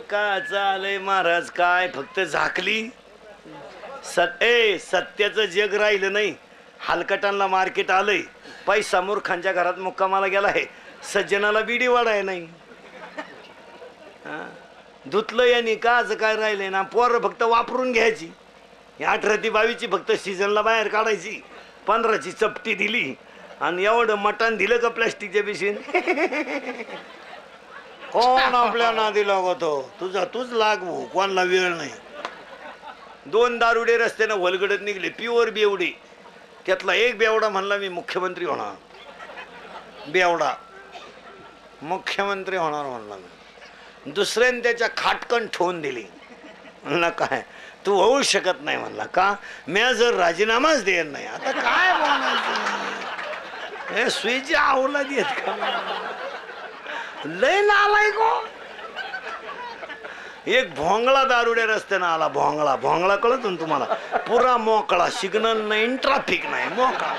काय चालय महाराज, काय फक्त झाकली. सत्याचं जग राहिलं नाही. हलकटांना मार्केट आलंय. पैसा मूर्खांच्या घरात मुक्कामाला गेला आहे. सज्जनाला बिडी वाढाय नाही. धुतलं यांनी काच काय राहिलंय ना. पोरं फक्त वापरून घ्यायची. 18 ते 22ची फक्त सीझनला बाहेर काढायची. 15ची चपटी दिली आणि एवढं मटण दिलं का प्लॅस्टिकच्या पिशवीन. कोण आपल्या नादी लागतो. तुझा तूच लाग भाऊ, कोणाला वेळ नाही. 2 दारुडे रस्त्यानं वलगडत निघले, प्युअर बेवडे. त्यातला एक बेवडा म्हणला मी मुख्यमंत्री होणार. बेवडा मुख्यमंत्री होणार म्हणला मी. दुसऱ्याने त्याच्या खाटकन ठेवून दिली. म्हणला काय तू होऊ शकत नाही म्हणला. का म्या जर राजीनामाच देत नाही. आता काय बोलायचं. हे सुईची आवला देत का. लय नालाय गो. एक भोंगळा दारुड्या रस्त्यानं आला. भोंगळा कळत ना तुम्हाला. पुरा मोकळा, सिग्नल नाही, ट्रॅफिक नाही, मोकळा.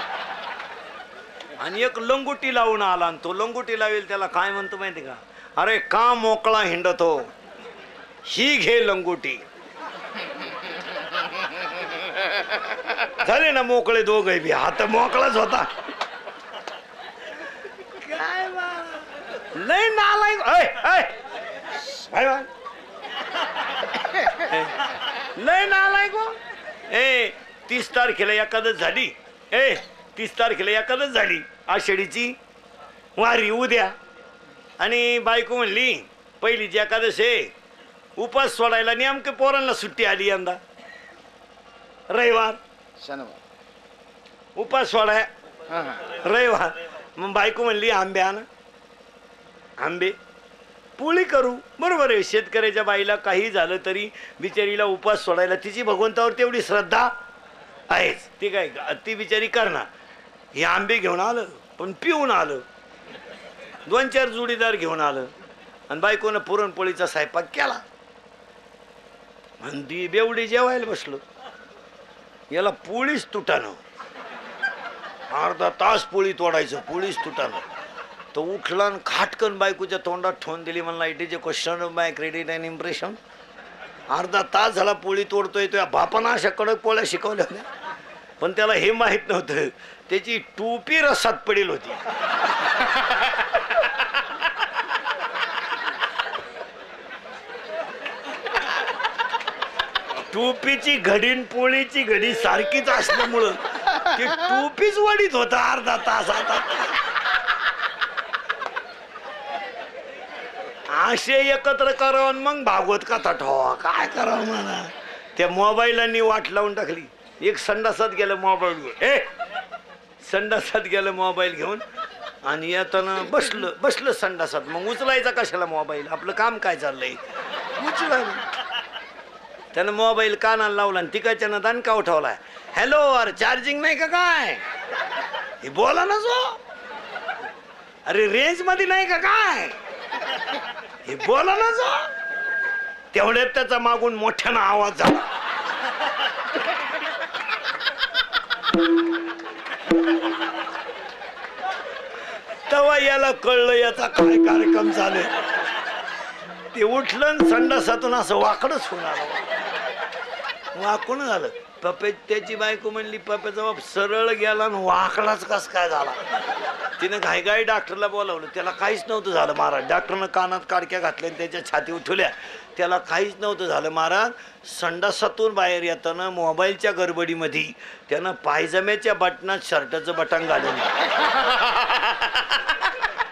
आणि एक लंगोटी लावून आला. आणि तो लंगोटी लावेल त्याला काय म्हणतो माहिती का. अरे का मोकळा हिंडतो, ही घे लंगोटी. झाले ना मोकळे दोघे बी. हात मोकळाच होता. काय लय नालाय. लय नालाय गो. 30 तारखेला एकादश झाली. 30 तारखेला एकादश झाली आषाढीची वारी उद्या. आणि बायको म्हणली पहिलीची एकादश आहे, उपास सोडायला. नेमकं पोरांना सुट्टी आली यंदा रविवार. उपास सोडाय रविवार. मग बायको म्हणली आंबे आण. आंबे पोळी करू. बरोबर आहे. शेतकऱ्याच्या बाईला काही झालं तरी बिचारीला उपास सोडायला तिची भगवंतावर तेवढी श्रद्धा आहेच. ती काय ती बिचारी करणार. हे आंबे घेऊन आलं पण पिऊन आलं. 2-4 जोडीदार घेऊन आलं. आणि बायकोनं पुरणपोळीचा स्वयंपाक केला. आणि ती बेवडी जेवायला बसलो. याला पोळीच तुटानं. अर्धा तास पोळी तोडायचं, पोळीच तुटानं. तो उठला आणि खाटकन बायकोच्या तोंडात ठेवून दिली. म्हणला it is a question of my credit and impression. अर्धा तास झाला पोळी तोडतोय. तो बापानं अशा कडक पोळ्या शिकवल्या होत्या. पण त्याला हे माहीत नव्हतं त्याची टोपी रसात पडेल होती. टोपीची घडी पोळीची घडी सारखीच असल्यामुळं ती टोपीच वडीत होता अर्धा तास. आता असे एकत्र करावं मग भागवत कथा ठेवा. काय करावं म्हणा. त्या मोबाईलांनी वाट लावून टाकली. एक संडासात गेलं मोबाईल घेऊन. संडासात गेलं मोबाईल घेऊन. आणि येताना बसलं संडासात. मग उचलायचा कशाला मोबाईल. आपलं काम काय चाललंय. उचला. त्यानं मोबाईल कानाला लावला आणि तिकडच्यानं दणका उठवलाय. हॅलो अरे चार्जिंग नाही का काय. हे बोला ना जो. अरे रेंज मध्ये नाही का काय. हे बोला ना जो. तेवढ्यात त्याचा मागून मोठ्यानं आवाज झाला. तेव्हा याला कळलं याचा काय कार्यक्रम चालू. ते उठलं संडासातून असं वाकडच होऊन आलं. वाकून झालं. पप्पे त्याची बायको म्हणली पप्प्याचा बाप सरळ गेला आणि वाकडाच कस काय झाला. तिनं घाई डॉक्टरला बोलावलं. त्याला काहीच नव्हतं झालं महाराज. डॉक्टरनं कानात काडक्या घातल्या आणि त्याच्या छाती उठवल्या. त्याला काहीच नव्हतं झालं महाराज. संडासातून बाहेर येताना मोबाईलच्या गडबडीमध्ये त्यानं पायजम्याच्या बटनात शर्टाचं बटन घालून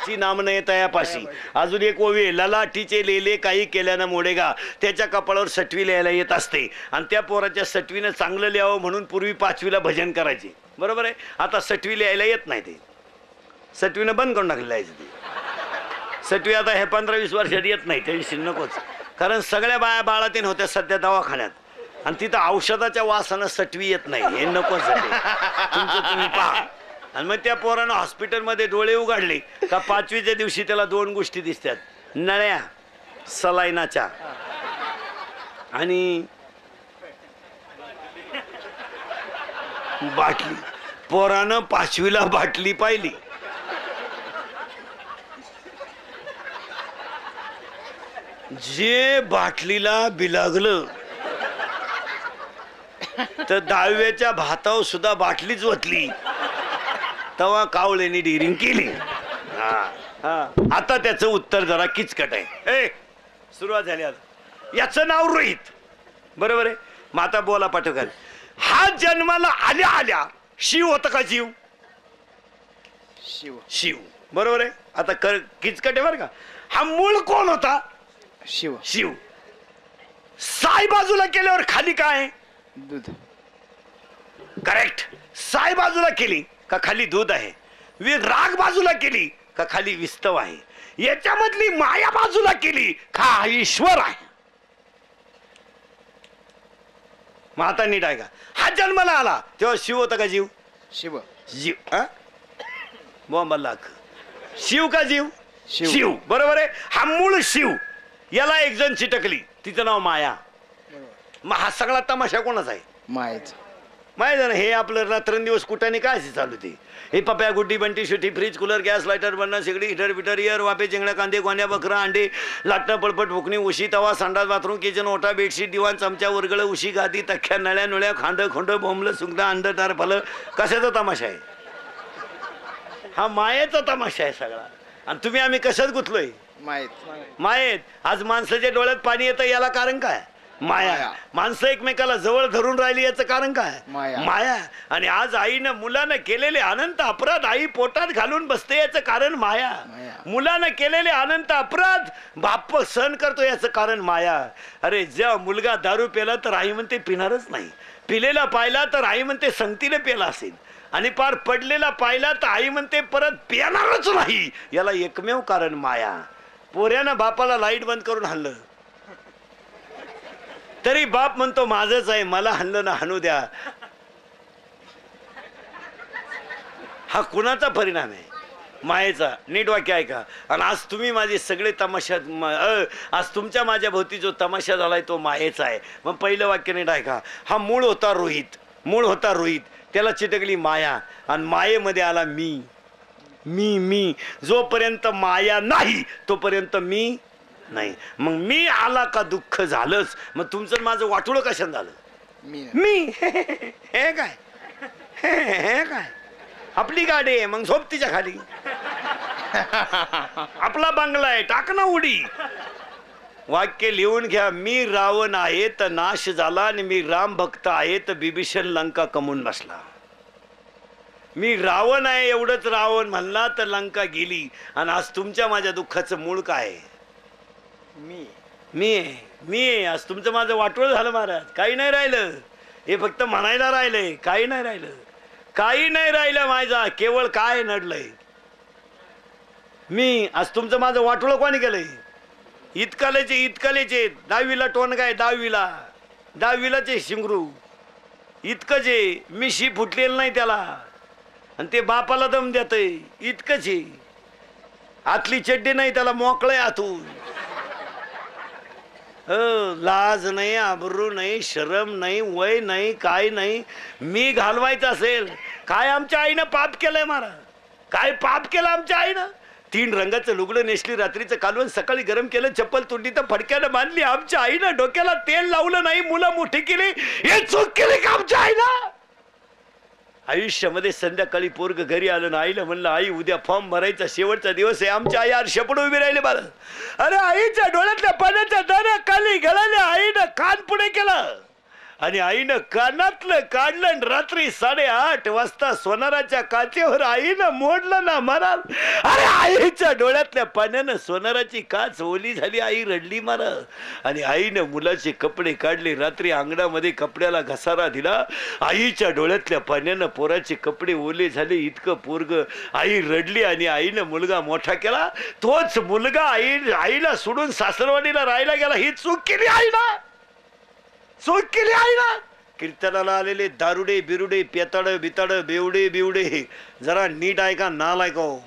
ची नाम न येता यापाशी. अजून एक ओवी. ललाटीचे लेले काही केल्यानं मोडेगा. त्याच्या कपाळावर सटवी लिहायला येत असते. आणि त्या पोराच्या सटवीनं चांगलं लिहावं म्हणून पूर्वी 5वीला भजन करायचे. बरोबर आहे. आता सटवी लिहायला येत नाही. ते सटवीनं बंद करून टाकलेलं आहे. ते सटवी आता हे 15-20 वर्षात येत नाही. टेन्शन नकोच. कारण सगळ्या बाया बाळातीन होत्या सध्या दवाखान्यात. आणि तिथं औषधाच्या वासानं सटवी येत नाही. हे नकोच. तुमचं तुम्ही पहा. आणि मग त्या पोरानं हॉस्पिटलमध्ये डोळे उघडले का 5वीच्या दिवशी त्याला 2 गोष्टी दिसतात. नळ्या सलाईनाच्या आणि बाटली. पोरानं 5वीला बाटली पाहिली. जे बाटलीला बिलागलं तर 10व्याच्या भातावर सुद्धा बाटलीच ओतली, तेव्हा कावळ्यांनी डिरिंग केली. आता त्याचं उत्तर जरा किचकट आहे. सुरुवात झाली. आता याचं नाव रोहित, बरोबर आहे. मग आता बोला पाठवकाल, हा जन्माला आल्या आल्या शिव होता का? जीव शिव. शिव, बरोबर आहे. आता किचकट आहे बरं का. हा मूळ कोण होता? शिव. शिव. साई बाजूला केल्यावर खाली काय? दूध. करेक्ट. साई बाजूला केली का खाली दूध आहे? राग बाजूला केली का खाली विस्तव आहे? याच्यामधली माया बाजूला केली का ईश्वर आहे? मग आता नीट आहे का. हा जन्माला आला तेव्हा शिव होता का जीव? शिव. जीव. बॉम्ब लाख. शिव का जीव? शिव. शिव, बरोबर आहे. हा मूळ शिव, याला एक जण चिटकली, तिचं नाव माया. मग हा सगळा तमाशा कोणाचा आहे? मायेच. माहिती ना, हे आपलं रात्रंदिवस कुठाने काय असे चालू ते. हे Pappya Guddi Bunty Shetty fridge cooler gas lighter बनणं शेगडी हिटर बिटर इयर वापे चिंगड्या कांदे गोण्या बकरा अंडे लाटणं पळपट भुकणी उशी तवा संडास बाथरूम किचन ओटा बेडशीट दिवाण चमचा उरगळ उशी गादी तख्या नळ्या नळ्या खांड खोंड बोंबलं सुगडं अंड टार फलं. कशाचा तमाशा आहे? हा मायेचा तमाशा आहे सगळा. आणि तुम्ही आम्ही कशात गुंतलोय? मायेत. मायेत. आज माणसाच्या डोळ्यात पाणी येतं, याला कारण काय? माया. माणसं एकमेकाला जवळ धरून राहिली, याचं कारण काय? माया. आणि आज आईनं मुलानं केलेले अनंत अपराध आई पोटात घालून बसते, याचं कारण माया. मुलानं केलेले अनंत अपराध बाप सहन करतो, याचं कारण माया. अरे जेव्हा मुलगा दारू पेला तर आई म्हणते पिणारच नाही, पिलेला पाहिला तर आई म्हणते संगतीने पेला असेल, आणि पार पडलेला पाहिला तर आई म्हणते परत पिणारच नाही. याला एकमेव कारण माया. पोऱ्यानं बापाला लाईट बंद करून हाणलं तरी बाप म्हणतो माझंच आहे, मला हाणलं ना हाणू द्या. हा कुणाचा परिणाम आहे? मायेचा. नीट वाक्य ऐका. आणि आज तुम्ही माझे सगळे तमाशा, आज तुमच्या माझ्या भोवती जो तमाशा झालाय तो मायेचा आहे. मग पहिलं वाक्य नीट ऐका. हा मूळ होता रोहित, मूळ होता रोहित, त्याला चिटकली माया, आणि मायेमध्ये आला मी. मी मी जोपर्यंत माया नाही तोपर्यंत मी नाही. मग मी आला का दुःख झालंच. मग तुमचं माझं वाटोळं कशाने झालं? मी हे काय, हे काय आपली गाडी आहे, मग झोप तिच्या खाली. आपला बंगला आहे, टाक ना उडी. वाक्य लिहून घ्या. मी रावण आहे तर नाश झाला, आणि मी राम भक्त आहे तर बिभीषण लंका कमवून बसला. मी रावण आहे एवढंच रावण म्हणला तर लंका गेली. आणि आज तुमच्या माझ्या दुःखाचं मूळ काय आहे? मी आहे. आज तुमचं माझं वाटोळ झालं महाराज. काही नाही राहिलं, हे फक्त म्हणायला राहिलंय. काही नाही राहिलं, काही नाही राहिलं माझा, केवळ काय नडलंय मी. आज तुमचं माझं वाटोळ कोणी केलंय? इतकालेचे 10वीला टोनगा आहे, 10वीलाचे शिंगरू इतकंच आहे. मिशी फुटलेलं नाही त्याला, आणि ते बापाला दम देतय इतकंच आहे. आतली चड्डी नाही त्याला, मोकळय आतून. लाज नाही, आबरू नाही, शरम नाही, वय नाही, काय नाही. मी घालवायचं असेल काय? आमच्या आईनं पाप केलंय महाराज. काय पाप केलं आमच्या आईनं? 3 रंगाचं लुगडं नेसली, रात्रीचं कालवण सकाळी गरम केलं, चप्पल तोंडी तर फडक्यानं बांधली. आमच्या आईनं डोक्याला तेल लावलं नाही, मुलं मोठी केली. हे चूक केली का आमच्या आईनं? आयुष्यामध्ये संध्याकाळी पोरग घरी आलं ना, आईला म्हणलं आई उद्या फॉर्म भरायचा शेवटचा दिवस आहे. आमच्या आई आरशापुढे उभी राहिले बाळा. अरे आईच्या डोळ्यातल्या पाण्याच्या दारा खाली गळाल्या. आईनं कान पुढे केलं, आणि आईनं कानातलं काढलं, आणि रात्री 8:30 वाजता सोनाराच्या काचेवर आईनं मोडलं ना महाराज. अरे आईच्या डोळ्यातल्या पाण्यानं सोनाराची काच ओली झाली. आई रडली महाराज. आणि आईनं मुलाचे कपडे काढले, रात्री अंगणामध्ये कपड्याला घसारा दिला. आईच्या डोळ्यातल्या पाण्यानं पोराचे कपडे ओले झाले. इतकं पोरग, आई रडली, आणि आईनं मुलगा मोठा केला. तोच मुलगा आईला सोडून सासरवाडीला राहायला गेला. ही चूक केली आईला, चूक केली आईला. कीर्तनाला आलेले दारुडे बिरुडे पेताड बिताड बेवडे बिवडे जरा नीट ऐका, नालायक हो.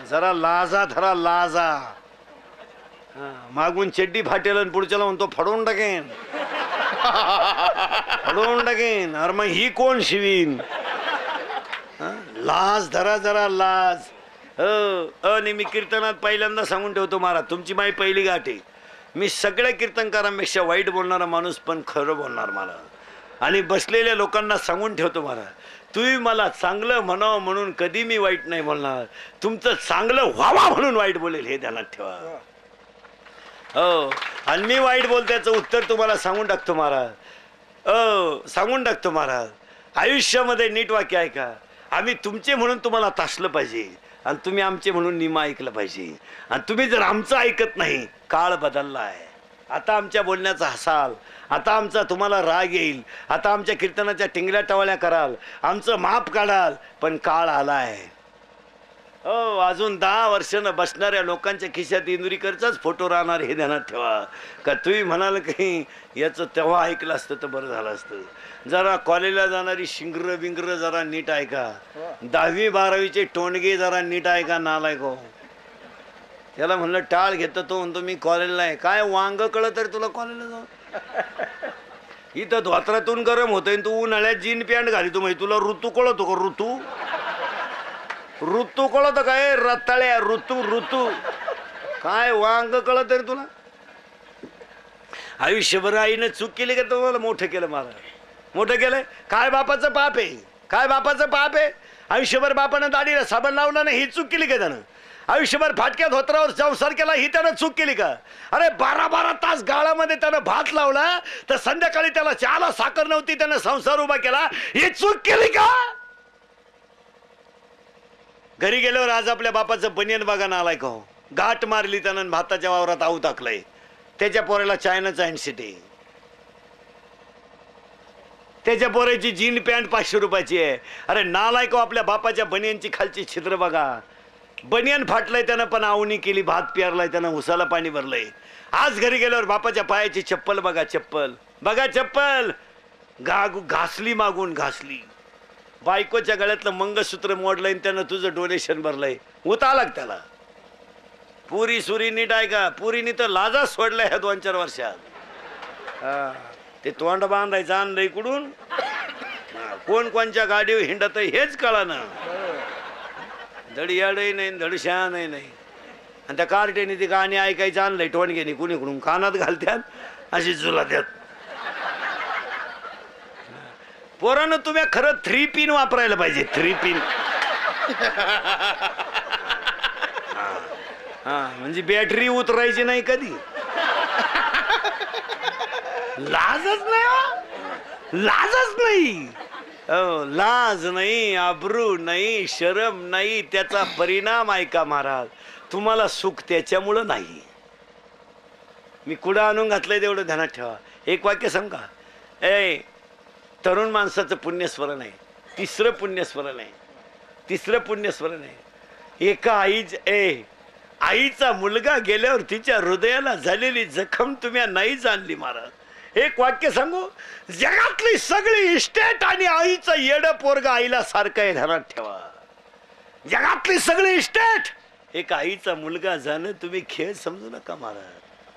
जरा लाजा धरा, लाजा. मागून चड्डी फाटेल आणि पुढच्याला म्हणतो फडवून टाकेन, फडवून टाकेन. अरे मग ही कोण शिवीन? लाज धरा, जरा लाज. आणि मी कीर्तनात पहिल्यांदा सांगून ठेवतो महाराज, तुमची माझी पहिली गाठ आहे. मी सगळ्या कीर्तनकारांपेक्षा वाईट बोलणारा माणूस पण खरं बोलणार मला. आणि बसलेल्या लोकांना सांगून ठेवतो महाराज, तुम्ही मला चांगलं म्हणावं म्हणून कधी मी वाईट नाही बोलणार. तुमचं चांगलं व्हावा म्हणून वाईट बोलेल हे ध्यानात ठेवा. हो, आणि मी वाईट बोलत्याचं उत्तर तुम्हाला सांगून टाकतो महाराज. सांगून टाकतो महाराज. आयुष्यामध्ये नीट वाक्य ऐका. आम्ही तुमचे म्हणून तुम्हाला तासलं पाहिजे आणि तुम्ही आमचे म्हणून निमा ऐकलं पाहिजे. आणि तुम्ही जर आमचं ऐकत नाही, काळ बदलला आहे. आता आमच्या बोलण्याचा हसाल, आता आमचा तुम्हाला राग येईल, आता आमच्या कीर्तनाच्या टिंगल्या टवाळ्या कराल, आमचं माप काढाल, पण काळ आलाय. हो, अजून 10 वर्षानं बसणाऱ्या लोकांच्या खिशात इंदुरीकरचाच फोटो राहणार हे ध्यानात ठेवा. का तुम्ही म्हणाल काही याचं तेव्हा ऐकलं असतं तर बरं झालं असतं. जरा कॉलेजला जाणारी शिंगर बिंगर जरा नीट ऐका. 10वी 12वीचे टोणगे जरा नीट ऐका. नालायक हो, त्याला म्हणलं टाळ घेतो, तो म्हणतो मी कॉलेजला आहे. काय वांग कळत तर तुला कॉलेजला जाऊ. इथं धोत्रातून गरम होतंय, तू उन्हाळ्यात जीन पॅन्ट घाली. तू म्हणजे तुला ऋतू कळतो का? ऋतू कळत काय? रताळ्या ऋतू काय वांग कळत रे तुला? आयुष्यभर आईनं चूक केली का तुम्हाला मोठं केलं? मला मोठं केलंय काय? बापाचं पाप आहे. काय बापाचं पाप आहे? आयुष्यभर बापानं दाढीला साबण लावला नाही, ही चूक केली का त्यानं? आयुष्यभर फाटक्या धोत्रावर संसार केला, ही त्यानं चूक केली का? अरे 12-12 तास गाळामध्ये त्यानं भात लावला, तर संध्याकाळी त्याला चहाला साखर नव्हती, त्यानं संसार उभा केला, ही चूक केली का? घरी गेल्यावर आज आपल्या बापाचं बनियन बघा आलाय का हो. गाठ मारली त्यानं, भाताच्या वावरात आऊ टाकलंय. त्याच्या पोराला चायनाचा हँडसेट आहे. त्याच्या पोराची जीन पॅन्ट 500 रुपयाची आहे. अरे नालायक हो, आपल्या बापाच्या बनियनची खालची छिद्र बघा. बनियन फाटलंय त्यानं, पण आवणी केली, भात पेरलाय त्यानं, उसाला पाणी भरलंय. आज घरी गेल्यावर बापाच्या पायाची चप्पल बघा. चप्पल घासली, मागून घासली. बायकोच्या गळ्यातलं मंगळसूत्र मोडलंय, त्यानं तुझं डोनेशन भरलंय. उता लाग त्याला. पुरी सुरी नीट आहे का? पुरीनी तर लाजा सोडलाय ह्या 2-4 वर्षात. ते तोंड बांधायचं आणलंय कुठून, कोण कोणच्या गाडीवर हिंडत हेच कळा ना. धड याडही नाही, धड शहाणही नाही. आणि त्या कार्टेने ती गाणी ऐकायचं आणलंय टोणग्याने कुणीकडून, कानात घालत्यात अशी जुला द्यात. पोरानं तुम्ही खरं 3 पिन वापरायला पाहिजे. 3 पिन. म्हणजे बॅटरी उतरायची नाही कधी. लाजच नाही. लाज नाही, आबरू नाही, शरम नाही. त्याचा परिणाम ऐका महाराज, तुम्हाला सुख त्याच्यामुळं नाही. मी कुठं आणून घातलंय तेवढं ध्यानात ठेवा. एक वाक्य सांग का? तरुण माणसाचं पुण्यस्मरण आहे. तिसरं पुण्यस्मरण आहे. एका आईचा मुलगा गेल्यावर तिच्या हृदयाला झालेली जखम तुम्ही नाही जाणली महाराज. एक वाक्य सांगू, जगातली सगळी इस्टेट आणि आईचं येडं पोरगा आईला सारखं आहे, ध्यानात ठेवा. जगातली सगळी इस्टेट एक आईचा मुलगा जाणं तुम्ही खेळ समजू नका महाराज.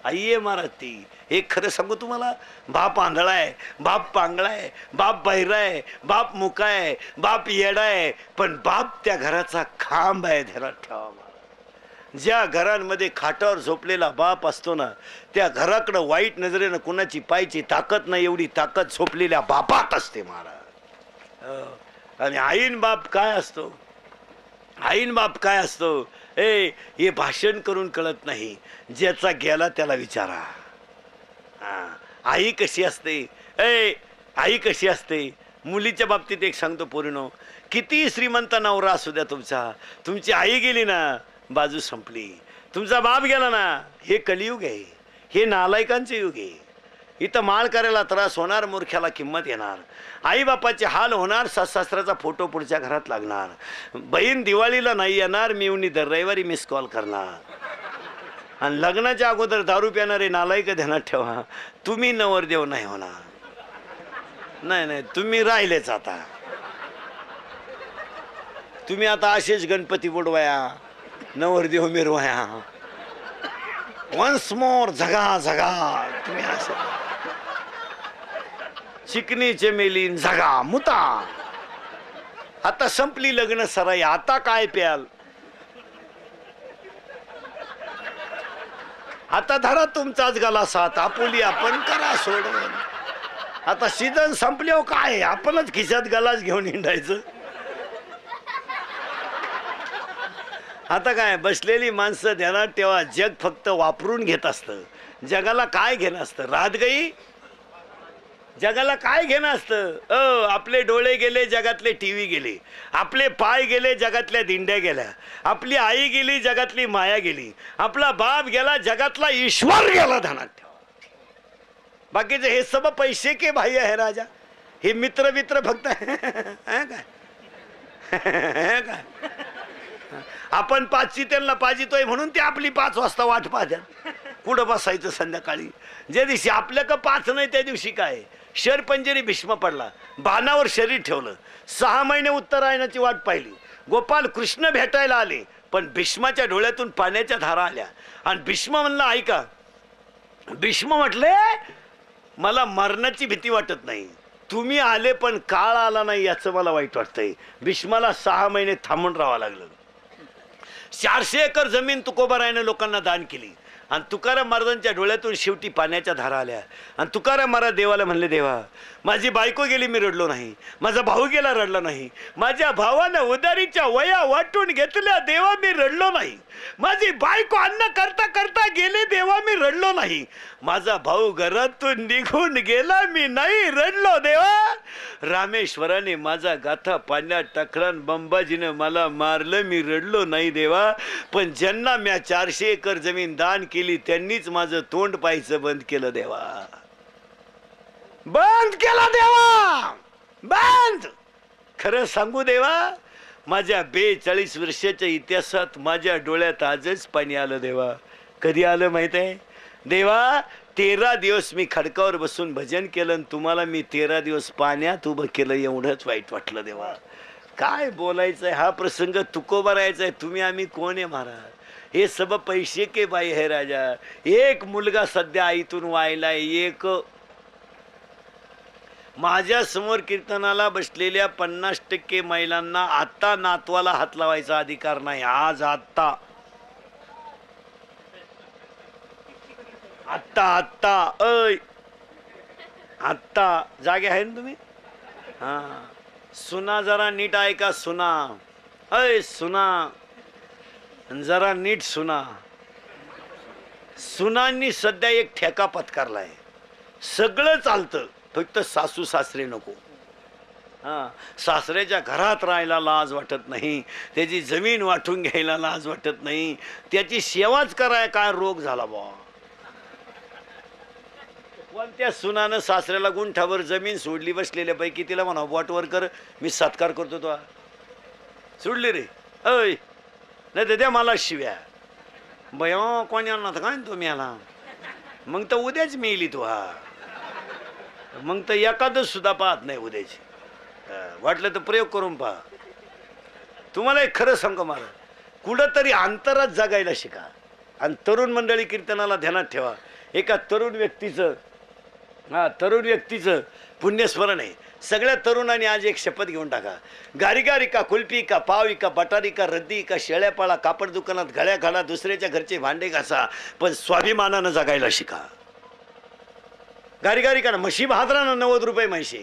आई आहे महाराज ती. एक खरं सांगू तुम्हाला, बाप आंधळाय, बाप पांगळाय, बाप बहिराय, बाप मुकाय, बाप येडाय, पण बाप त्या घराचा खांब आहे, ध्यानात ठेवा. ज्या घरांमध्ये खाटावर झोपलेला बाप असतो ना, त्या घराकडं वाईट नजरेनं कुणाची पायची ताकद नाही, एवढी ताकद झोपलेल्या बापात असते महाराज. आणि आईन बाप काय असतो? हे भाषण करून कळत नाही. ज्याचा गेला त्याला विचारा. आई कशी असते? मुलीच्या बाबतीत एक सांगतो पोरीनो, किती श्रीमंत नवरा असू द्या तुमची आई गेली ना, बाजू संपली. तुमचा बाप गेला ना, हे कलियुग आहे, हे नालायकांचे युग आहे. इथं माळ करायला त्रास होणार, मूर्ख्याला किंमत येणार. आई बापाचे हाल होणार, सासऱ्याचा फोटो पुढच्या घरात लागणार. बहीण दिवाळीला नाही येणार, मिवणी दर रविवारी मिस कॉल करणार. आणि लग्नाच्या अगोदर दारू पिणारे नालायक ध्यानात ठेवा, तुम्ही नवरदेव नाही होणार. नाही, तुम्ही राहिलेच. आता तुम्ही आता असेच गणपती बुडवाया, नवरदेव मिरवाया. वन्स मोर झगा तुम्ही असं चिकनी चमेलीन झगा मुता. आता संपली लग्न सराई, आता काय प्याल? आता धरा तुमचाच गला साथ, आपुली आपण करा सोडून. आता सीझन संपल्यावर काय आपणच खिशात गलाच घेऊन हिंडायचं. आता काय बसलेली माणसं ध्यानात ठेवा, जग फक्त वापरून घेत असतं. जगाला काय घेणं असतं? रात गई जगाला काय घेणं असतं? आपले डोळे गेले, जगातले टीव्ही गेले. आपले पाय गेले, जगातल्या दिंड्या गेल्या. आपली आई गेली, जगातली माया गेली. आपला बाप गेला, जगातला ईश्वर गेला. ध्यानात ठेवा. बाकीचे हे सब पैसे के भाई आहे राजा. हे मित्र मित्र फक्त काय आपण 5ची त्यांना पाजितोय म्हणून ते आपली 5 वाजता वाट पाहत्यात. कुठं बसायचं संध्याकाळी? ज्या दिवशी आपल्या का 5 नाही त्या दिवशी काय शरपंजरी भीष्म पडला, बाणावर शरीर ठेवलं. 6 महिने उत्तरायणाची वाट पाहिली. गोपाल कृष्ण भेटायला आले, पण भीष्माच्या डोळ्यातून पाण्याच्या धारा आल्या. आणि भीष्म म्हणला ऐका. भीष्म म्हटले मला मरणाची भीती वाटत नाही, तुम्ही आले पण काळ आला नाही याचं मला वाईट वाटतंय. भीष्माला 6 महिने थांबून राहावं लागलं. 400 एकर जमीन तुकोबारायाने लोकांना दान केली. आणि तुकाराम महाराजांच्या डोळ्यातून शेवटी पाण्याच्या धारा आल्या. आणि तुकाराम महाराज देवाला म्हणले, देवा माझी बायको गेली मी रडलो नाही, माझा भाऊ गेला रडला नाही, माझ्या भावानं उदारीच्या वया वाटून घेतल्या देवा मी रडलो नाही, माझी बायको अन्न करता करता गेले देवा मी रडलो नाही, माझा भाऊ घरातून निघून गेला मी नाही रडलो देवा, रामेश्वराने माझा गाथा पाण्यात टाकला, बंबाजीनं मला मारलं मी रडलो नाही देवा, पण ज्यांना म्या 400 एकर जमीन दान केली त्यांनीच माझं तोंड पाहायचं बंद केलं देवा, बंद केला देवा, बंद. खरं सांगू देवा, माझ्या 42 वर्षाच्या इतिहासात माझ्या डोळ्यात आजच पाणी आलं देवा. कधी आलं माहित आहे देवा? 13 दिवस मी खडकावर बसून भजन केलं आणि तुम्हाला मी 13 दिवस पाण्यात उभं केलं, एवढंच वाईट वाटलं देवा. काय बोलायचंय, हा प्रसंग तुकोबारायचा आहे. तुम्ही आम्ही कोण आहे महाराज? हे सब पैसे के बाई है राजा. एक मुलगा सध्या आईतून वायलाय, एक माझ्या समोर कीर्तनाला बसलेल्या 50% महिलांना आता नातवाला हात लावायचा अधिकार नाही. आज आत्ता आत्ता आत्ता आत्ता जागे आहे ना तुम्ही? हा सुना जरा नीट ऐका, सुना सुना जरा नीट सुना. सुनांनी सध्या एक ठेका पत्कारलाय. सगळं चालतं फक्त सासू सासरे नको. हा सासऱ्याच्या घरात राहायला लाज वाटत नाही, त्याची जमीन वाटून घ्यायला लाज वाटत नाही, त्याची सेवाच कराय काय रोग झाला बा. कोणत्या सुनानं सासऱ्याला गुंठावर जमीन सोडली बसलेल्या पैकी तिला म्हणा बोटवर कर मी सत्कार करतो तो सोडली रे अय नाही तर द्या मला शिव्या बया कोण येणार काय तो मेला मग तर उद्याच मेली तो. हा मग तर एखादच सुद्धा पाहत नाही उद्याची. वाटलं तर प्रयोग करून पहा. तुम्हाला एक खरं सांगू महाराज, कुठंतरी अंतरात जगायला शिका. आणि तरुण मंडळी कीर्तनाला ध्यानात ठेवा. एका तरुण व्यक्तीचं पुण्यस्मरण आहे. सगळ्या तरुणांनी आज एक शपथ घेऊन टाका. गारीगारी का कुल्फी का पाव का बटारी का रद्दी का शेळ्यापाळा कापड दुकानात गळ्या घाला, दुसऱ्याच्या घरचे भांडे घासा, पण स्वाभिमानानं जगायला शिका. गारीगारी का ना म्हशी भादरा ना 90 रुपये म्हशी.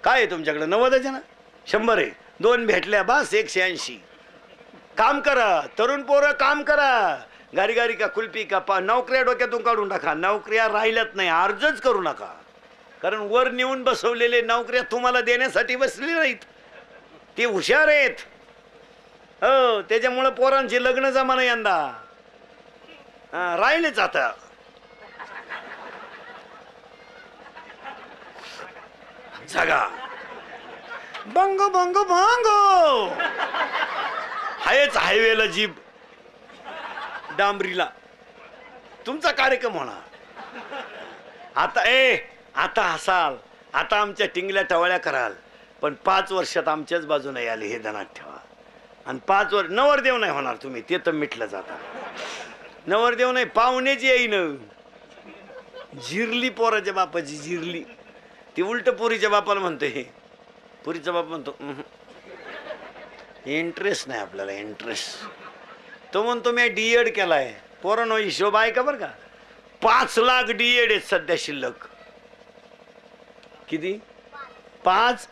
काय आहे तुमच्याकडे? 90 आहे ना? 100 आहे. 2 भेटल्या बस 180. काम करा तरुण पोरं, काम करा. गारीगारी का कुल्फी का पा नोकऱ्या डोक्यातून काढून टाका. नोकऱ्या राहिल्यात नाही, अर्जच करू नका. कारण वर नेऊन बसवलेले नोकऱ्या तुम्हाला देण्यासाठी बसले नाहीत, ते हुशार आहेत. हो त्याच्यामुळे पोरांची लग्न जमाना यंदा राहिलेच. आता जागा बंग बंग बंग हायच हायवेला जीप डांबरीला तुमचा कार्यक्रम होणार. आता हसाल, आता आमच्या टिंगल्या टवाळ्या कराल, पण 5 वर्षात आमच्याच बाजूने आले हे ध्यानात ठेवा. आणि 5 वर्ष नवरदेव नाही होणार तुम्ही, ते तर मिटलं जाता. नवरदेव नाही पाहुण्याची येईन जिरली पोराच्या बापाची जिरली. ती उलट पुरीच्या बापाला म्हणतो. हे पुरीचा बाप म्हणतो इंटरेस्ट नाही आपल्याला इंटरेस्ट. तो म्हणतो मी D.Ed केलाय. पोरांनो हिशोब आहे का बरं का? 5 लाख डीएड आहेत सध्या शिल्लक. किती? 5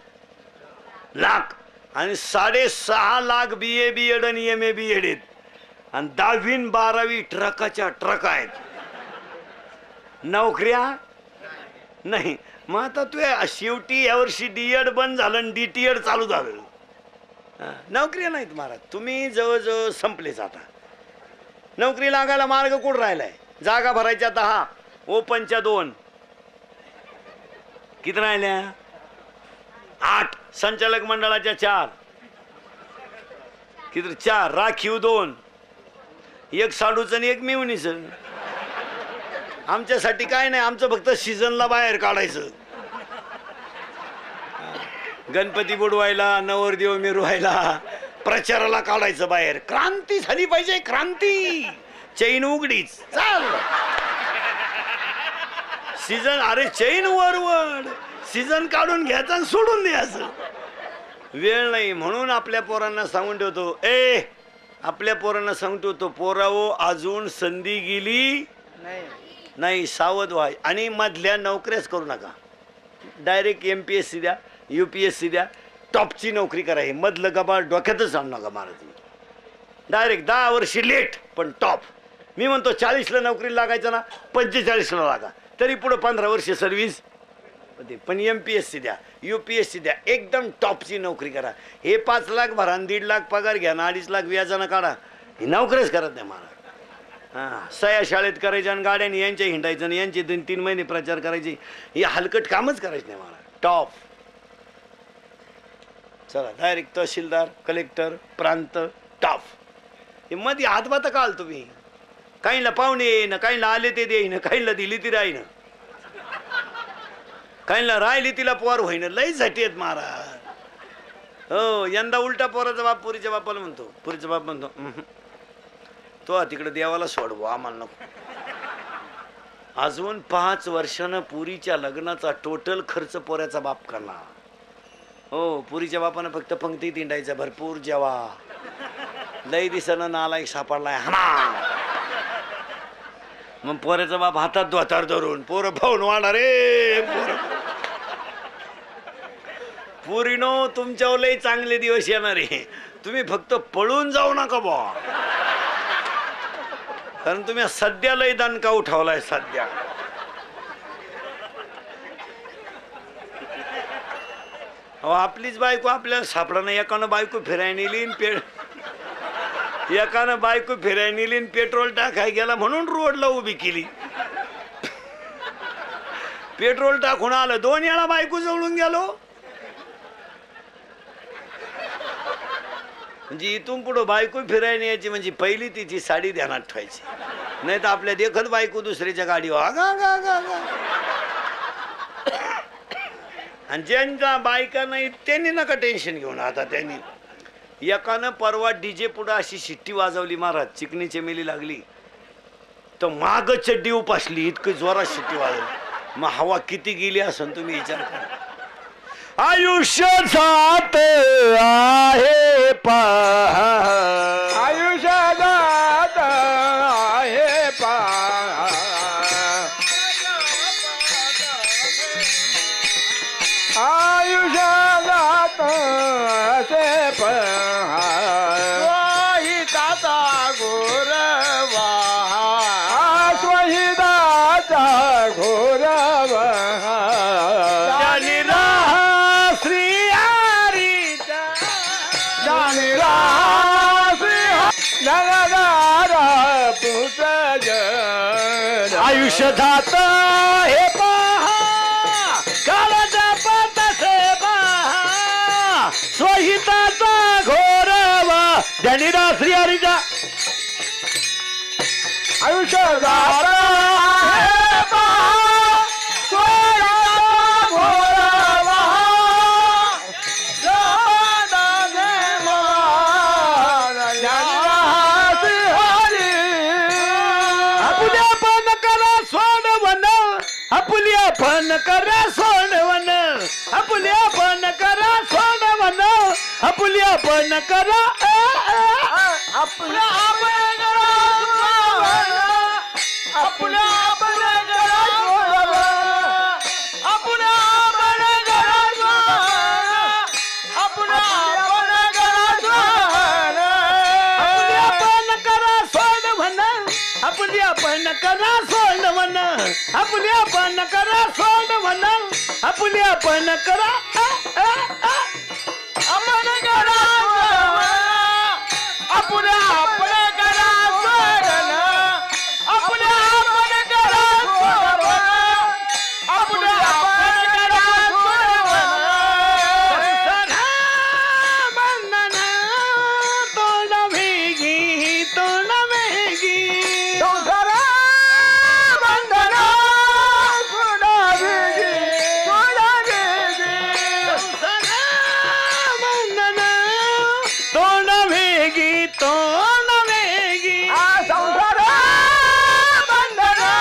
लाख. आणि 6.5 लाख BA BEd आणि MA BEd आहेत. आणि 10वी आणि 12वी ट्रकाच्या ट्रक आहेत. नोकऱ्या नाही. मग आता तू शेवटी यावर्षी डीएड बंद झालं आणि DTED चालू झालं. नोकऱ्या नाहीत महाराज. तुम्ही जवळजवळ संपलेच आता. नोकरी लागायला मार्ग कुठं राहिलाय? जागा भरायच्या 10, ओपनच्या 2, किती राहिल्या? 8, संचालक मंडळाच्या 4, किती? 4, राखीव 2, एक साडूचं आणि एक मिवणीचं. आमच्यासाठी काय नाही, आमचं फक्त सीझनला बाहेर काढायचं. गणपती बुडवायला, नवरदेव मिरवायला, प्रचाराला काढायचं बाहेर. क्रांती झाली पाहिजे, क्रांती. चैन उघडीच चाल. सीझन, अरे चैन वरवड. सीझन काढून घ्यायचं आणि सोडून द्यायचं. वेळ नाही. म्हणून आपल्या पोरांना सांगून ठेवतो, आपल्या पोरांना सांगून ठेवतो, पोरावो अजून संधी गेली नाही, सावध व्हा. आणि मधल्या नोकऱ्याच करू नका. डायरेक्ट MPSC द्या, UPSC द्या, टॉपची नोकरी करा. हे मधलं गबाळ डोक्यातच आणू नका महाराज. डायरेक्ट 10 वर्षी लेट पण टॉप. मी म्हणतो 40ला नोकरी लागायचं ना, 45ला लागा, तरी पुढं 15 वर्ष सर्व्हिस. पण MPSC द्या, UPSC द्या, एकदम टॉपची नोकरी करा. हे 5 लाख भरा, 1.5 लाख पगार घ्या ना, 2.5 लाख व्याजानं काढा. ही नोकरीच करत नाही महाराज. सया शाळेत करायच्या आणि गाड्याने यांच्या हिंडायचं आणि यांचे 2-3 महिने प्रचार करायचे. हे हलकट कामच करायचं नाही महाराज. टॉप. चला डायरेक्ट तहसीलदार, कलेक्टर, प्रांत, टॉप. हे मध्ये हातभात काल तुम्ही. काहींना पाहुणे येईन, काहींना आले ते देईन, काहींना दिली ती राहीन, काहींना राहिली तिला पोर होईन. लई झाटी आहेत महाराज. हो, यंदा उलटा पोराचा बाप पुरीच्या बापाला म्हणतो. पुरीचा बाप म्हणतो, तो तिकडे देवाला सोडवो, आम्हाला नको. अजून 5 वर्षानं पुरीच्या लग्नाचा टोटल खर्च पोऱ्याचा बाप करणार. हो, पुरीच्या बापानं फक्त पंक्ती तिंडायचा, भरपूर जेवा. लई दिसानं नालायक सापडलाय हा. मग पोऱ्याचा बाप हातात धोतार धरून, पोरं भाऊन वाढा रे. पुरीनो, तुमच्यावर लई चांगले दिवस येणार आहे. तुम्ही फक्त पळून जाऊ नका बा, कारण तुम्ही सध्या लय दणका उठवलाय. सध्या आपलीच बायको आपल्याला सापडा नाही. एकानं बायको फिरायला नेली, एकानं बायको फिरायला नेली, पेट्रोल टाकाय गेला म्हणून रोडला उभी केली. पेट्रोल टाकून आलं, 2 वेळा बायको जवळून गेलो. म्हणजे इथून पुढं बायको फिरायला यायची म्हणजे पहिली तिची साडी ध्यानात ठेवायची, नाही तर आपल्या देखत बायको दुसऱ्याच्या गाडीवर आणि ज्यांच्या बायका नाही त्यांनी नका टेन्शन घेऊन. आता त्यांनी एकानं परवा DJ पुढं अशी शिट्टी वाजवली महाराज, चिकनी चमेली लागली तर माग चड्डी उपासली, इतकी जोरात शिट्टी वाजवली. मग हवा किती गेली असं तुम्ही विचार करा. आयुष्य जात आहे पहा, आयुष्य जात आहे पहा, आयुष्य जात असे पहा, स्वहिताचा घोरवा, स्वहिताचा घोरवा. आयुष्य जात हे पहा, काळाचा पतसे पहा, स्वहिताचा घोरवा. ज्ञानीरा श्री हरीचा. आयुष्य जात हे पहा, स्वहिताचा घोरवा, आपुल्या पण करा सोडवन, आपुल्या पण करा सोडवन, आपुल्या पण करा, आपल्या आपल्या आपण घरा सोडावा आपल्या आपण घरा सोडावा आपल्या आपण घरा सोडावा आपली आपण करा सोड म्हण आपली आपण करा सोड म्हण आपली आपण करा सोड म्हण आपली आपण करा आपण घरा सोडावा आपल्या आपण घरा सोडना आपल्या आपण घरा सोडावा आपल्या आपण घरा सोडावा बंधन तोंड वेगी तोंड वेगी संसारा बंधना सोडावेगी सोडावेगी बंधन तोंड वेगी तोंड वेगी संसारा बंधना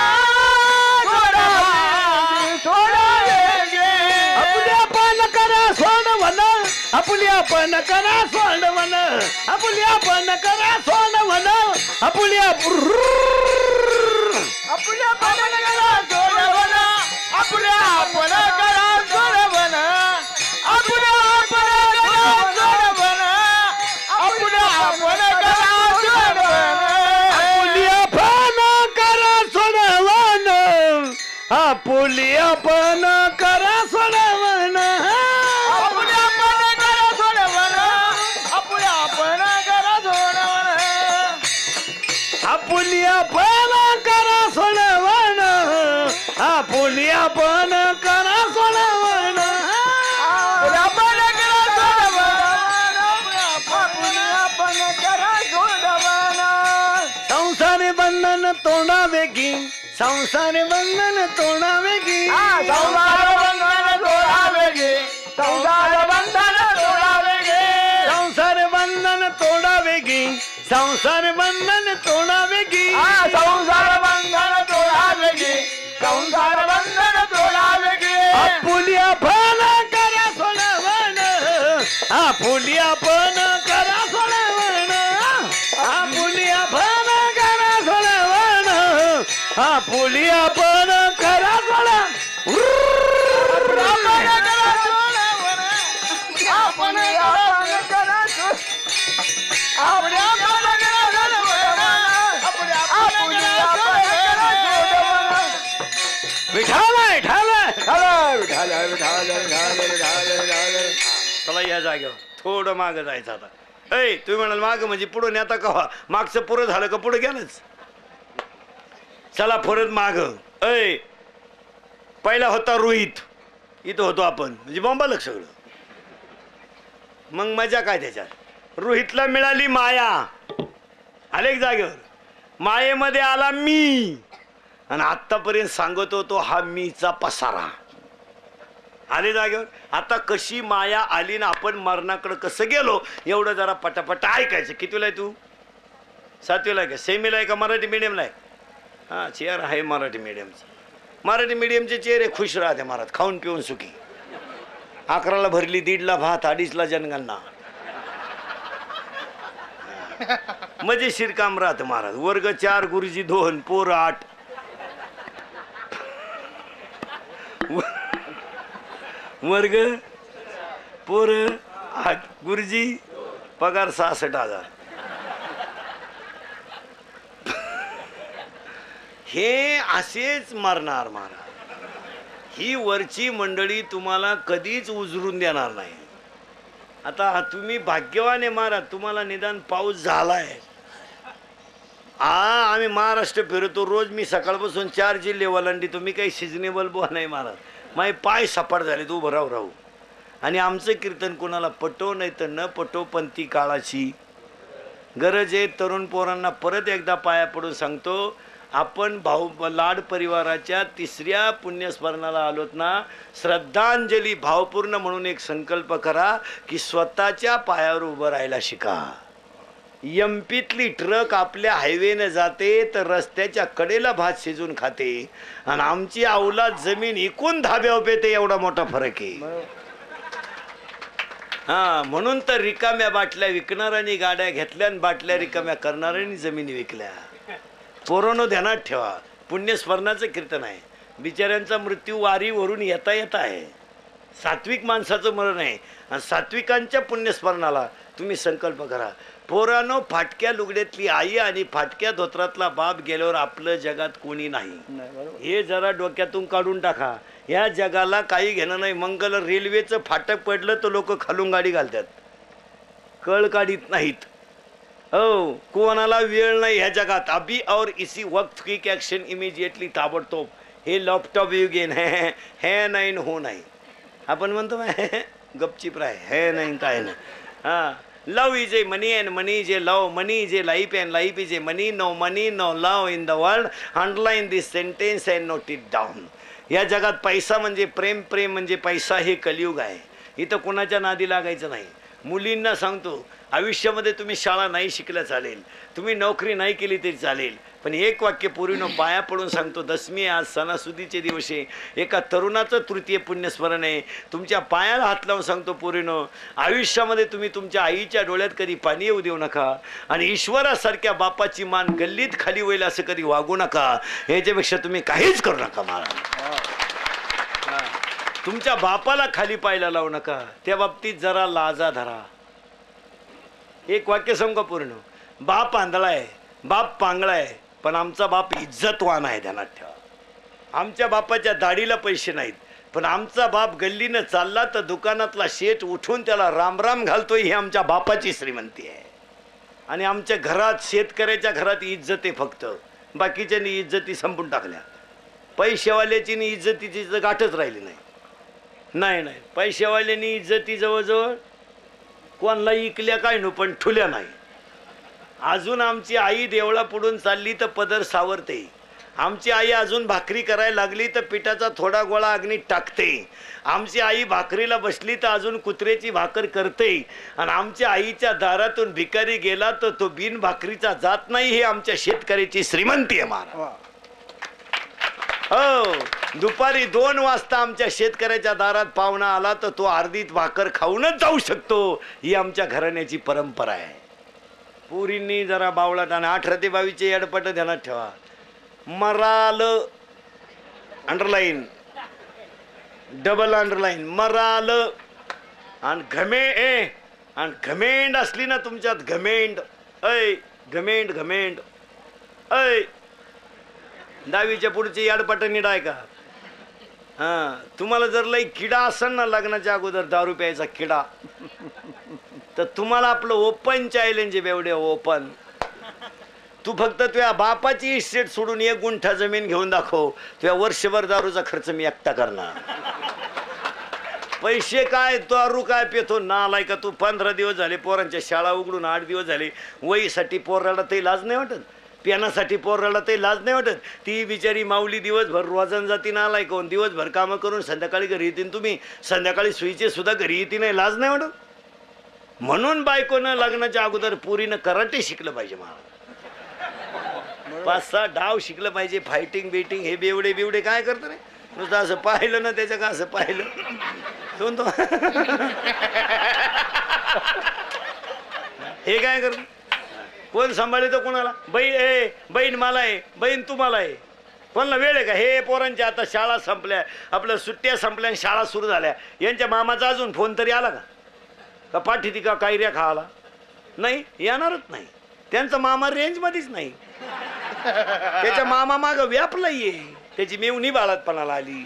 सोडावेगी सोडावेगी आपली आपण करा सोड म्हण आपली आपण करा सोड म्हण आपली आपण करा सोड म्हण आपली आपल्या आपण घरा सोडवना आपल्या आपण घरा सोडवना आपल्या आपण घरा सोडवना आपल्या आपण घरा सोडवना आपली आपण करा सोडवण आपली आपण करा सोडवण आपल्या आपण घरा सोडवना आपल्या आपण घरा सोडवना आपली आपण करा सोडवण आपली आपण करा सोडवण आपल्या आपण घरा सोडवना आपल्या आपण घरा सोडवना संसार बंधन तोडावेगी संसार बंधन तोडावेगी संसार बंधन तोडावेगी संसार बंधन तोडावेगी संसार बंधन तोडावेगी संसार बंधन तोडावेगी संसार बंधन तोडावेगी संसार बंधन तोडावेगी आपुली आपण करा सोडवण आपुली आपण करा सोडवण आपुली आपण करा सोडवण आपुली आपण करा सोडवण आपण आपल्या विठाला चला या जागेवर थोडं मागं जायचं आता ऐ तुम्ही म्हणाल मागं म्हणजे पुढं नेता कवा मागचं पुरं झालं का पुढं गेलंच चला परत माग ऐ पहिला होता रोहित इथं होतो आपण म्हणजे बॉम्बाला सगळं मग मजा काय त्याच्यात रोहितला मिळाली माया अनेक जागेवर मायेमध्ये आला मी आणि आत्तापर्यंत सांगत होतो हा मीचा पसारा आले जागेवर आता कशी माया आली ना आपण मरणाकडे कसं गेलो एवढं जरा पटापट ऐकायचं कितीला आहे तू सातवीला आहे का सेमीला आहे का मराठी मीडियमला आहे हां चेअर आहे मराठी मीडियमची मराठी मीडियमचे चेहरे खुश राहते महाराज खाऊन पिऊन सुखी 11ला भरली 1:30ला भात 2:30ला जनगणना मजेशीर काम राहत महाराज वर्ग 4 गुरुजी 2 पोर 8 वर्ग पोर 8 गुरुजी पगार 66,000 हे असेच मरणार महाराज ही वरची मंडळी तुम्हाला कधीच उजरून देणार नाही आता तुम्ही भाग्यवान आहे महाराज तुम्हाला निदान पाऊस झालाय आम्ही महाराष्ट्र फिरतो रोज मी सकाळपासून 4 जिल्हे ओलांडी तुम्ही काही सिजनेबल बुवा नाही महाराज माझे पाय सपाट झाले तू उभं राहू आणि आमचं कीर्तन कोणाला पटो नाही तर न पटो पण ती काळाची गरज आहे तरुण पोरांना परत एकदा पाया पडून सांगतो आपण भाऊ लाड परिवाराच्या 3ऱ्या पुण्यस्मरणाला आलोत ना श्रद्धांजली भावपूर्ण म्हणून एक संकल्प करा की स्वतःच्या पायावर उभं राहायला शिका एमपीतली ट्रक आपल्या हायवेने जाते तर रस्त्याच्या कडेला भात शिजून खाते आणि आमची अवलाद जमीन इकून धाब्यावर पेते एवढा मोठा फरक आहे हा म्हणून तर रिकाम्या बाटल्या विकणाऱ्यांनी गाड्या घेतल्या आणि बाटल्या रिकाम्या करणाऱ्यांनी जमिनी विकल्या पोरांनो ध्यानात ठेवा पुण्यस्मरणाचं कीर्तन आहे. बिचाऱ्यांचा मृत्यू वारीवरून येता येता आहे. सात्विक माणसाचं मरण आहे. आणि सात्विकांच्या पुण्यस्मरणाला तुम्ही संकल्प करा. पोरानो, फाटक्या लुगड्यातली आई आणि फाटक्या धोत्रातला बाप गेल्यावर आपलं जगात कोणी नाही. हे जरा डोक्यातून काढून टाका. या जगाला काही घेणं नाही. मंगल रेल्वेचं फाटक पडलं तर लोक खालून गाडी घालतात, कळ काढीत नाहीत. हो, कोणाला वेळ नाही ह्या जगात. अभी और इसी वक्त क्विक ॲक्शन इमिजिएटली, ताबडतोब. हे लॅपटॉप युगेन हे नाही हो नाही. आपण म्हणतो गपचिप राय, हे नाही काय नाही. हां, love is a money and money is a love, money is a life and life is a money, no money no love in the world. Underline this sentence and note it down. या जगात पैसा म्हणजे प्रेम, प्रेम म्हणजे पैसा. हे कलियुग आहे. इथं कोणाच्या नादी लागायचं नाही. मुलींना सांगतो, आयुष्यामध्ये तुम्ही शाळा नाही शिकल्या चालेल, तुम्ही नोकरी नाही केली तरी चालेल, पण एक वाक्य पूर्वीनं पाया पडून सांगतो. दसमी आज सणासुदीचे दिवस आहे. एका तरुणाचं तृतीय पुण्यस्मरण आहे. तुमच्या पायाला हात लावून सांगतो पूर्वीनं, आयुष्यामध्ये तुम्ही तुमच्या आईच्या डोळ्यात कधी पाणी येऊ देऊ नका. आणि ईश्वरासारख्या बापाची मान गल्लीत खाली होईल असं कधी वागू नका. ह्याच्यापेक्षा तुम्ही काहीच करू नका. मला तुमच्या बापाला खाली पायला लावू नका. त्या बाबतीत जरा लाजा धरा. एक वाक्य सांगू पूर्ण. बाप आंधळा आहे, बाप पांगळा आहे, पण आमचा बाप इज्जतवान आहे. ध्यानात ठेवा. आमच्या बापाच्या दाढीला पैसे नाहीत, पण आमचा बाप गल्लीनं चालला तर दुकानातला शेट उठून त्याला रामराम घालतोय. ही आमच्या बापाची श्रीमंती आहे. आणि आमच्या घरात, शेतकऱ्याच्या घरात इज्जत आहे फक्त. बाकीच्यांनी इज्जती संपून टाकल्या. पैसेवाल्याची इज्जतीची गाठच राहिली नाही. नाही नाही, पैसेवाल्यांनी इज्जती जवळजवळ कोणाला इकल्या काय नो, पण ठुल्या नाही. अजून आमची आई देवळा पुढून चालली तर पदर सावरते. आमची आई अजून भाकरी करायला लागली तर पिठाचा थोडा गोळा अग्नीत टाकते. आमची आई भाकरीला बसली तर अजून कुत्र्याची भाकर करते. आणि आमच्या आईच्या दारातून भिकारी गेला तर तो बिन भाकरीचा जात नाही. हे आमच्या शेतकऱ्याची श्रीमंती आहे. महाराज हो, दुपारी 2 वाजता आमच्या शेतकऱ्याच्या दारात पाहुणा आला तर तो अर्धीत भाकर खाऊनच जाऊ शकतो. ही आमच्या घराण्याची परंपरा आहे. पुरींनी जरा बावळाट आणि 18 ते 22 एडपट ध्यानात ठेवा. Moral underline, double underline, moral. आणि आणि घमेंड असली ना तुमच्यात, घमेंड, ऐ घमेंड, घमेंड, ऐ 10वीच्या पुढची याडपट नीट आहे का? हां, तुम्हाला जर लई किडा असेल ना लग्नाच्या अगोदर दारू प्यायचा किडा, तर तुम्हाला आपलं ओपन चॅलेंज आहे. बेवडे ओपन. तू फक्त तुझ्या बापाची इस्टेट सोडून 1 गुंठा जमीन घेऊन दाखव, तुझ्या वर्षभर दारूचा खर्च मी एकटा करणार. पैसे काय, दारू काय पितो नालाय का तू? 15 दिवस झाले पोरांच्या शाळा उघडून, 8 दिवस झाले. वहीसाठी पोराला ते लाज नाही वाटत, पियानासाठी पोराला ते लाज नाही वाटत. ती बिचारी माऊली दिवसभर रोजन जाती नालाय कोण, दिवसभर कामं करून संध्याकाळी घरी येतील. तुम्ही संध्याकाळी सुईचे सुद्धा घरी येते नाही, लाज नाही वाटत. म्हणून बायकोनं लग्नाच्या अगोदर पुरीनं कराटे शिकलं पाहिजे. मला 5-6 डाव शिकलं पाहिजे. फायटिंग बिटिंग हे बेवडे बिवडे काय करतं रे? नुसतं असं पाहिलं ना त्याच्या का असं पाहिलं तो हे काय करत? कोण सांभाळतो कोणाला? बहीण मला आहे, बहीण तुम्हाला आहे. कोणाला वेळ आहे का? हे पोरांच्या आता शाळा संपल्या, आपल्या सुट्ट्या संपल्या आणि शाळा सुरू झाल्या. यांच्या मामाचा अजून फोन तरी आला का पाठी ती का कायऱ्या खायला? नाही, येणारच नाही. त्यांचा मामा रेंजमध्येच नाही. त्याच्या मामा माग व्यापला ये, त्याची मेवणी बाळातपणाला आली.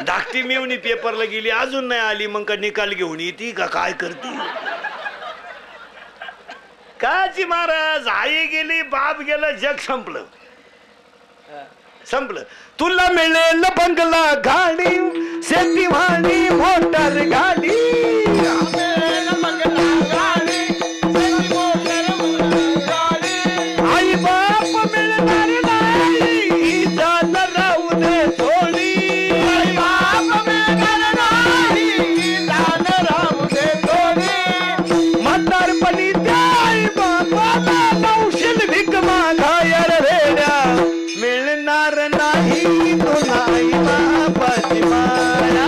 धाकटी मेवणी पेपरला गेली, अजून नाही आली. मग का निकाल घेऊन येते का काय करते? काची महाराज, आई गेली, बाप गेला, जग संपलं. संपलं. तुला मिळेल बंगला गाडी, शेती वाणी मोटर गाडी, आई बाप मिळणार नाही, जाण राहू दे थोडी. आई बाप मिळणार नाही, जाण राहू दे थोडी. म्हातारपणी त्या आई बापाला नवशील भीक मागायर रेड्या, मिळणार नाही तुला आई बापाची माया.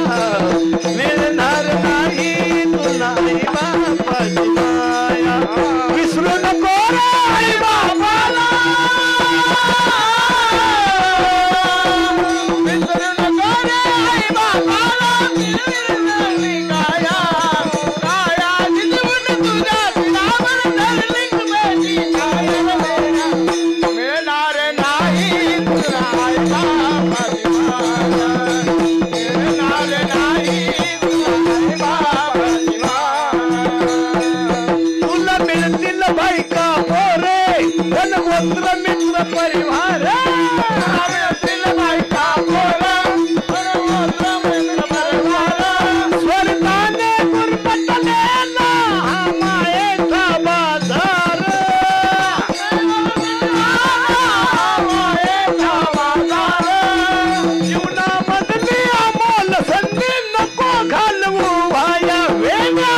तुला मिळतील बायका पोरे धनवंत मित्र परिवार मिळतील बायका पोरे धनवंत मित्र परिवार स्वर्गाने गुरबटले ना हा मायेचा बाजार मायेचा बाजार जीवनामधली अमोल संधी नको घालवू वाया वेगळा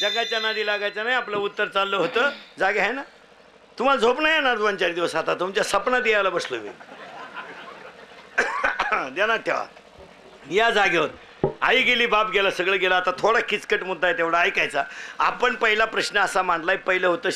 जगाच्या नादी लागायचं नाही. आपलं उत्तर चाललं होतं. जागे आहे ना? तुम्हाला झोप नाही येणार 2-4 दिवस. आता तुमच्या सपनात यायला बसलो मी. ध्यानात ठेवा. या जागेवर आई गेली, बाप गेला, सगळं गेलं. आता थोडा किचकट मुद्दा आहे, तेवढा ऐकायचा. आपण पहिला प्रश्न असा मांडलाय. पहिलं होतं